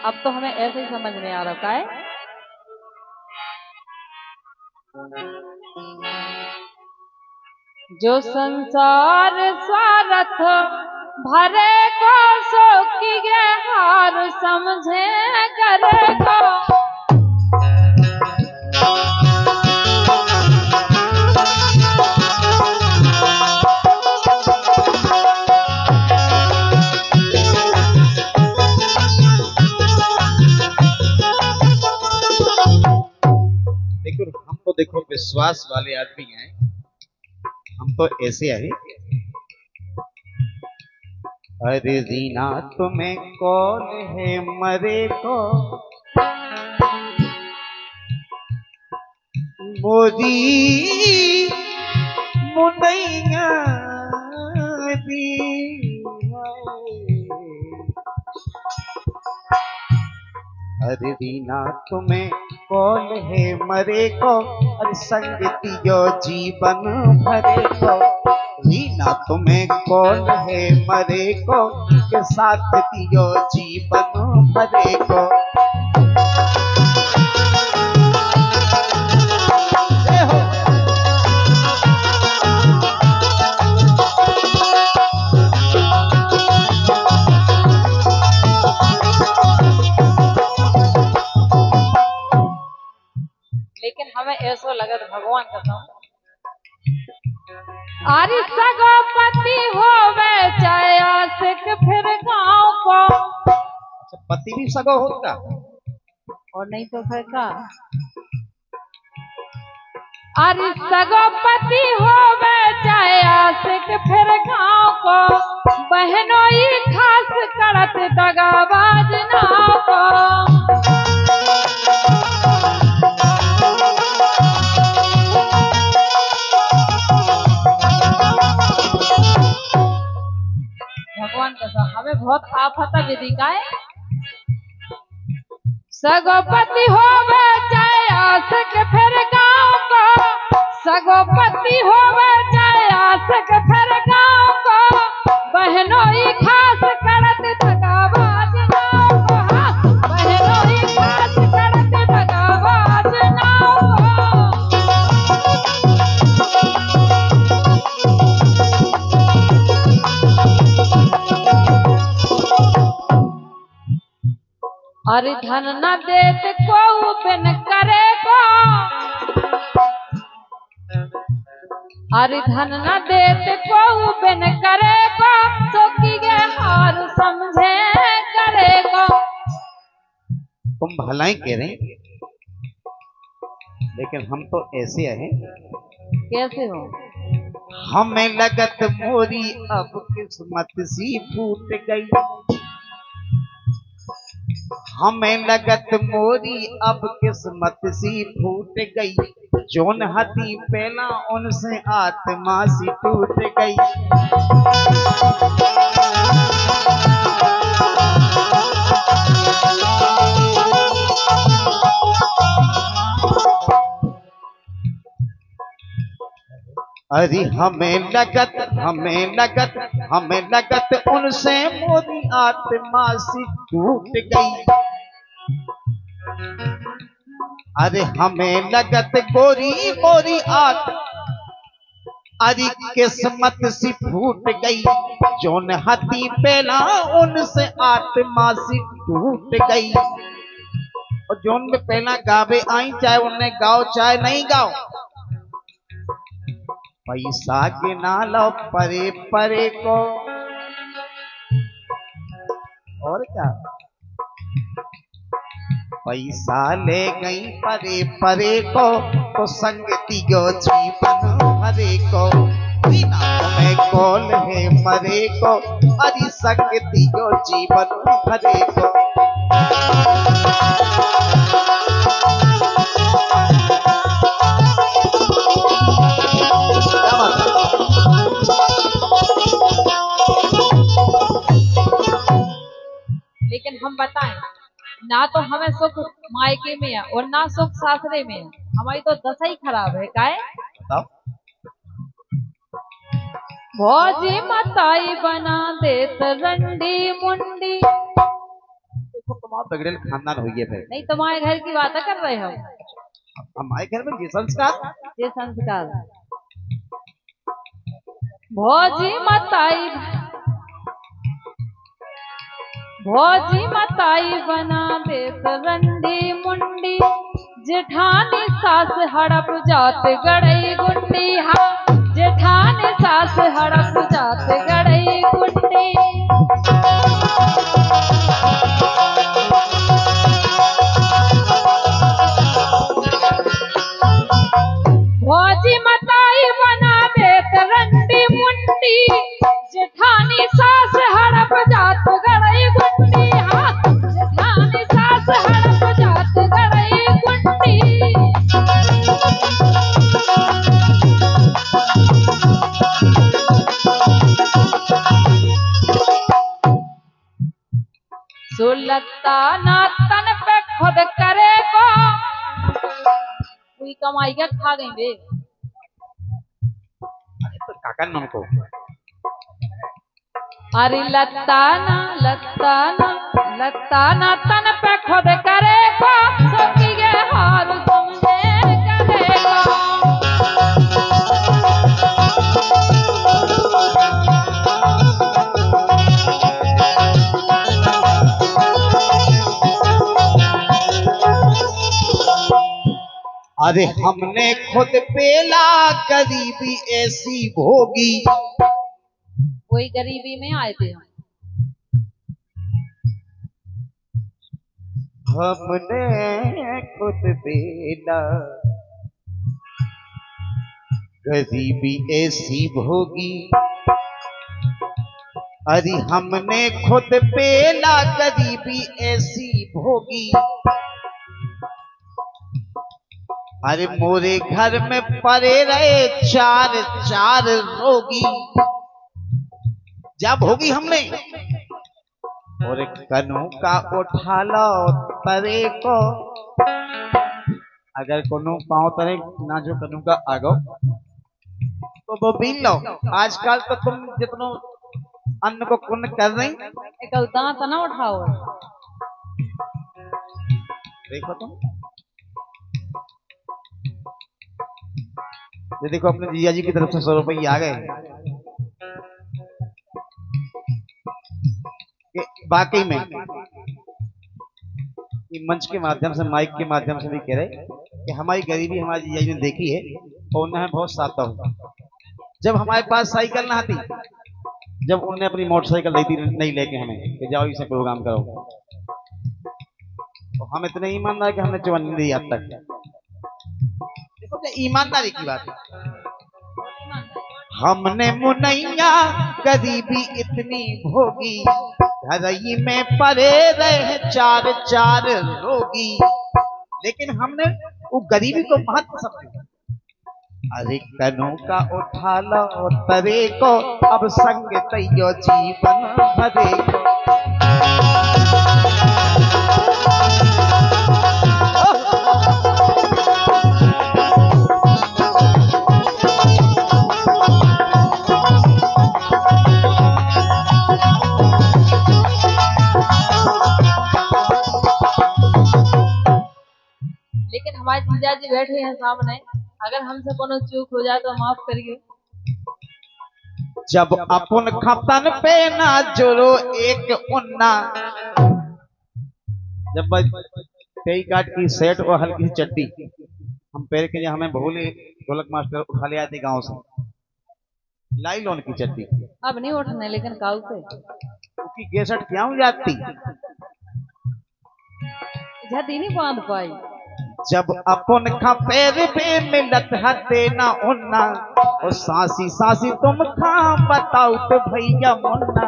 अब तो हमें ऐसे ही समझ में आ रहा है। जो संसार स्वार्थ भरे को सो की हार समझे करे को। हम तो देखो विश्वास वाले आदमी हैं, हम तो ऐसे हैं। अरे जीना तुम्हें कौन है मरे को, मोदी मुनैया दी अरे दीना तुम्हें कौन है मरे को, अरे संगति जो जीवन भरे को। दीना तुम्हें कौन है मरे को, के साथ दियो जीवन भरे को। लेकिन हमें ऐसा लगा भगवान कसम, अरे सगोपति होवे चाहे आशिक फिर गांव को। अच्छा, पति भी सगो होता और नहीं तो फिर का। अरे सगोपति होवे चाहे आशिक फिर गांव को, बहनों ही खास करत दगाबाज नाव को। भगवान का हमें बहुत आफत विधि का है। सगोपति होवे चाहे आशिक फिर गांव को, सगोपति होवे चाहे आशिक फिर गांव को, बहनों ही खास करत दगाबाज नाव को। बहनों ही खास करत दगाबाज नाव को। अरे धन न देत को बिन करे को, अरे धन न देत को बिन करे को, तो की गे हार समझे करे को। तुम भलाई कह रहे हैं, लेकिन हम तो ऐसे हैं। कैसे हो? हमें लगत मोरी अब किस्मत सी फूट गई, हमें लगत मोरी अब किस्मत सी फूट गई। जोन हती पहला उनसे आत्मा सी टूट गई। अरे हमें लगत हमें लगत हमें लगत उनसे मोरी आत्मा सी टूट गई। अरे हमें लगत गोरी मोरी आत्मा, अरे किस्मत सी फूट गई। जोन हती पहला उनसे आत्मा सी टूट गई। और जोन में पहला गावे आई, चाहे उन्हें गाओ चाहे नहीं गाओ। पैसा गिना लो परे परे को, और क्या पैसा ले गई परे परे को, तो संगति जो जीवन भरे को। बिना तुम्हें कौन है मरे को, अरे संगति जो जीवन भरे को। लेकिन हम बताएं, ना तो हमें सुख मायके में है और ना सुख सासरे में है। हमारी तो दशा ही खराब है। काहे? भौजी मताई बना देत रंडी मुंडी। देखो बहुत बिगड़ेल खानदान हुई है फिर। नहीं, तुम्हारे घर की बात कर रहे हो। हमारे घर में ये संस्कार, ये संस्कार। भौजी मताई, भौजी मताई बना दे रंडी मुंडी, जेठानी सास हड़प जात गड़ई गुंडी। हाँ, जेठानी सास हड़प जात गड़ई गुंडी। भौजी मताई बना दे रंडी मुंडी, जेठानी सास हड़प जात गड़ई गुंडी। हाँ, जेठानी सास हड़प जात गड़ई गुंडी। सुलता ना तन पे खुद करे को, कोई कमाई का खा गई बे। तो काका ने उनको अरे लताना तन पे खुद करे को, सोची के हार समझे करेगा। अरे हमने खुद पेला गरीबी ऐसी भोगी। कोई गरीबी में आए थे हम। हमने खुद पेला गरीबी ऐसी भोगी। अरे हमने खुद पेला गरीबी ऐसी भोगी। अरे मोरे घर में पड़े रहे चार चार रोगी। जब होगी हमने और कनू का उठा लो तरे को, अगर कोनो पाँव तरे ना जो कनू का आगो तो वो बीन लो। आजकल तो तुम जितनो अन्न को कुन कर रही, एक दांत ना उठाओ। देखो तुम, ये देखो अपने जीजा जी की तरफ से 100 रुपये आ गए। वाकई में ये मंच के माध्यम से, माइक के माध्यम से भी कह रहे कि हमारी गरीबी हमारी जीजा जी ने देखी है और उन्हें बहुत साथ हो। जब हमारे पास साइकिल ना आती, जब उन्होंने अपनी मोटरसाइकिल दी थी नहीं लेके हमें कि जाओ इसे प्रोग्राम करो, तो हम इतने ईमानदार कि हमने चवन नहीं दी अब तक। ईमानदारी की बात है। हमने मुनैया गरीबी इतनी भोगी, घरई में पड़े रहे चार चार रोगी, लेकिन हमने वो गरीबी को महत्व समझा। अरे कनू का उठा लो तरे को, अब संग तैयो जीवन भरे को। लेकिन हमारे जीजा जी बैठे हैं सामने, अगर हमसे कोनो चूक हो जाए तो माफ करिए। जब अपन खपन पे ना जोरो एक उन्ना, जब कई काट की सेट और हल्की सी चड्डी हम पैर के, हमें भोले ढोलक मास्टर उठा ले आते गांव से, लाइलॉन की चड्डी। अब नहीं उठने, लेकिन काऊ से उसकी गेसट क्या हो जाती, झदी नहीं बांध पाई। जब अपन खा पैर पे मिलत हते ना उन्ना, और सासी सासी तुम खा बताओ तो भैया मुन्ना।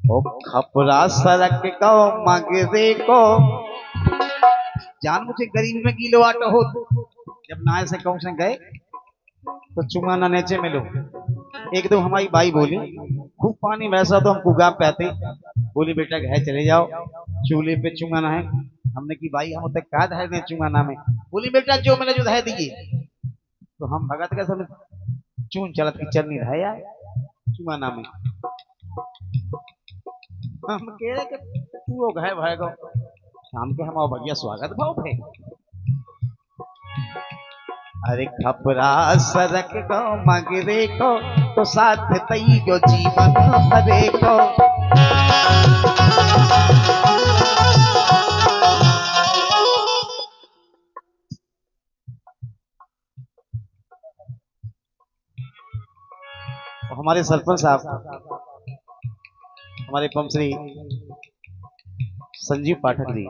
ओ खपरा सड़क को मगरे को, जान मुझे गरीब में गीलो आटो हो। जब नाय से कहूं से गए तो चुंगा ना नेचे मिलो। एक दो हमारी बाई बोली, खूब पानी वैसा तो हम कुगा पाते, बोली बेटा घर चले जाओ, चूल्हे पे चुंगा ना है, हमने की भाई हम उतने का धैर्य दे चुंगाना में। बोली बेटा जो मैंने जो धै दीजिए। तो हम भगत के समय चून चलत की चलनी धाया चुंगाना में। हम कह रहे कि तू वो घाय भाएगा शाम के हम बढ़िया स्वागत भाव थे। अरे खपरा सरक गो मगरे को तो साथ तई जो जीवन भरे को। हमारे सरपंच साहब हमारे पंचरी संजीव पाठक जी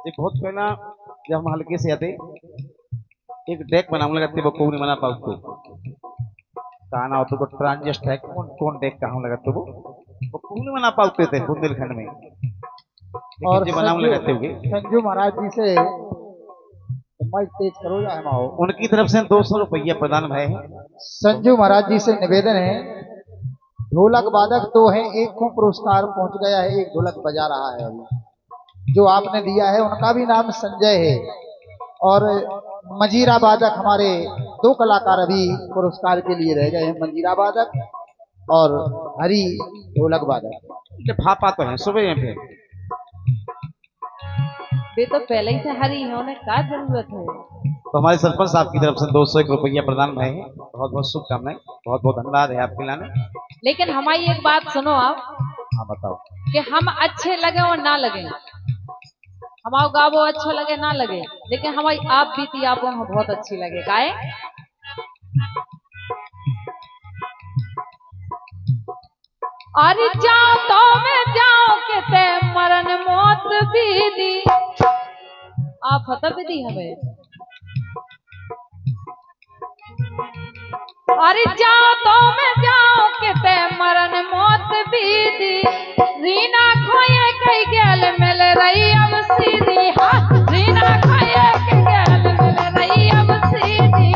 बहुत पहला जब हम हल्के से आते एक डेक बनाने लगाते वो कौन मना पाऊ तो कहना होता को ट्रांजिस्ट है कौन डेक कहाँ लगाते वो कौन मना पाते थे बुंदेलखंड में। और बनाने लगाते हुए संजू महाराज जी से तेज करो या उनकी तरफ से 200 रुपया प्रदान भय है। संजू महाराज जी से निवेदन है ढोलक वादक तो है एक को पुरस्कार पहुंच गया है एक ढोलक बजा रहा है जो आपने दिया है उनका भी नाम संजय है। और मंजीरा वादक हमारे 2 कलाकार अभी पुरस्कार के लिए रह गए हैं मंजीरा वादक और हरी ढोलक वादक। भापा तो है सुबह पे वे तो पहले ही से हरी है उन्हें क्या जरूरत है। तो हमारे सरपंच साहब की तरफ से 201 रुपया प्रदान भय है। बहुत बहुत शुभकामनाएं बहुत बहुत धन्यवाद है आपके लाने। लेकिन हमारी एक बात सुनो आप। हाँ बताओ कि हम अच्छे लगे और ना लगे हमारा गावो अच्छा लगे ना लगे लेकिन हमारी आप बीती आप बहुत अच्छी लगे काहे। अरे जाओ तो मैं जाओ के ते मरण मौत बीदी आप फतह विधि हमें। अरे जाओ तो मैं जाओ के ते मरण मौत बीदी रीना खोए कई गैल मिल रही अब सीधी। हाँ रीना खोए कई गैल मिल रही अब सीधी।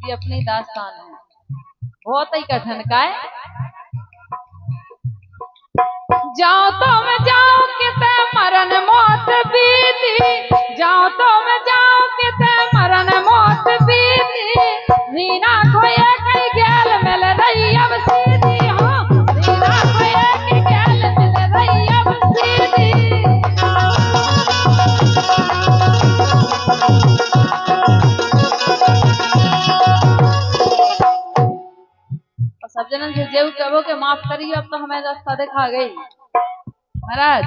ये अपनी दास्तान है बहुत ही कठिन का है। जाओ तो मैं जाओ कि ते मरण मौत बीती जाओ तो मैं जाओ कि ते मरण मौत बीती रीना खोए कई गैल मिल रही अब सीधी। हाँ रीना खोए कई गैल मिल रही अब सीधी। सब जनन से जेव कहो के माफ करिए अब तो हमें रास्ता दिखा गई महाराज।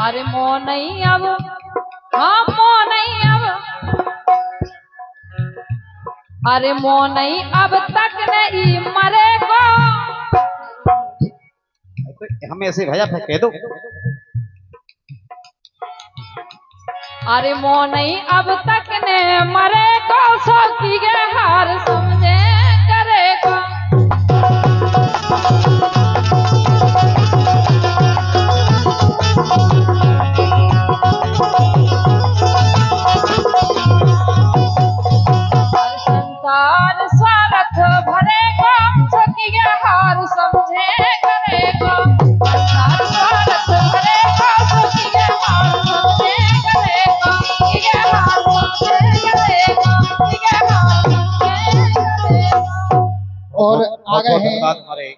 अरे मो नहीं अब हाँ मो नहीं अब अरे मो नहीं अब तक नहीं मरेगा। हमें ऐसे भैया कह दो। अरे मो नहीं अब तक ने मरेगा सो की गे हार समझे करेगा। संसार स्वार्थ भरेगा सो की गे हार समझे करेगा। संसार स्वार्थ भरेगा सो की गे हार समझे करेगा। की गे हार समझे करेगा की गे हार समझे करेगा। और आ गए हैं हमारे